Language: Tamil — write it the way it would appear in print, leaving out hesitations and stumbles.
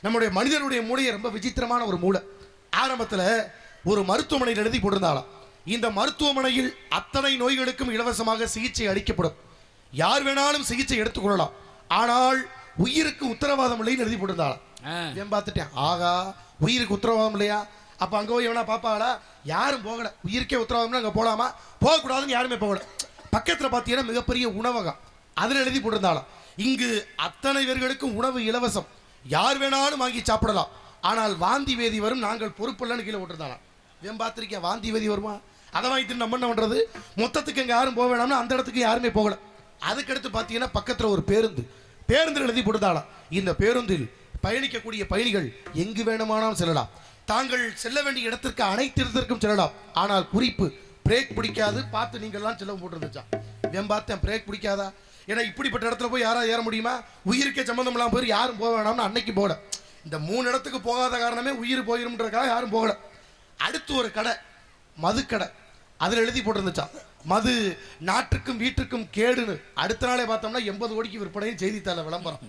நம்முடைய மனிதனுடைய மூளையை ரொம்ப விசித்திரமான ஒரு மூளை. ஆரம்பத்தில் ஒரு மருத்துவமனையில் எழுதி போட்டிருந்தாலும், இந்த மருத்துவமனையில் அத்தனை நோய்களுக்கும் இலவசமாக சிகிச்சை அளிக்கப்படும், யார் வேணாலும் சிகிச்சை எடுத்துக்கொள்ளலாம், ஆனால் உயிருக்கு உத்தரவாதம் இல்லைன்னு எழுதி போட்டிருந்தாலும் ஏன் பார்த்துட்டேன். ஆகா, உயிருக்கு உத்தரவாதம் இல்லையா, அப்போ அங்கே போய் எவனா பாப்பாங்களா? யாரும் போகலை. உயிருக்கே உத்தரவாதம்னா அங்கே போகலாமா? போகக்கூடாதுன்னு யாருமே போகலை. பக்கத்தில் பார்த்தீங்கன்னா மிகப்பெரிய உணவகம், அதில் எழுதி போட்டிருந்தாலும் இங்கு அத்தனை பேர்களுக்கும் உணவு இலவசம், யார் வேணாலும் வாங்கி சாப்பிடலாம், ஆனால் வாந்தி வேதி வரும், நாங்கள் பொறுப்பில்லைன்னு கீழே போட்டிருந்தாலும் ஏன் பார்த்துருக்கேன். வாந்தி வேதி வருமா? அதை வாங்கிட்டு நம்ம என்ன பண்ணுறது? மொத்தத்துக்கு இங்கே யாரும் போக வேணாம்னா அந்த இடத்துக்கு யாருமே போகலை. அதுக்கடுத்து பார்த்தீங்கன்னா பக்கத்தில் ஒரு பேருந்து எழுதி போட்டுதாலாம், இந்த பேருந்தில் பயணிக்கக்கூடிய பயணிகள் எங்கு வேணுமானாலும் செல்லலாம், தாங்கள் செல்ல வேண்டிய இடத்திற்கு அனைத்து இடத்திற்கும் செல்லலாம், ஆனால் குறிப்பு பிரேக் பிடிக்காது, பார்த்து நீங்கள்லாம் செல்ல போட்டுருந்துச்சா. ஏன் பார்த்தேன், பிரேக் பிடிக்காதா? ஏன்னா இப்படிப்பட்ட இடத்துல போய் யாராவது ஏற முடியுமா? உயிருக்கே சம்மந்தம் இல்லாமல் போய் யாரும் போக வேணாம்னு அன்னைக்கு போகல. இந்த 3 இடத்துக்கு போகாத காரணமே உயிர் போயிரும்ன்றதுக்காக யாரும் போகல. அடுத்து ஒரு கடை, மதுக்கடை, அதில் எழுதி போட்டிருந்துச்சா, மது நாட்டுக்கும் வீட்டுக்கும் கேடுன்னு. அடுத்த நாளே பார்த்தோம்னா 80 கோடிக்கு விற்பனையும் செய்தித்தாள விளம்பரம்.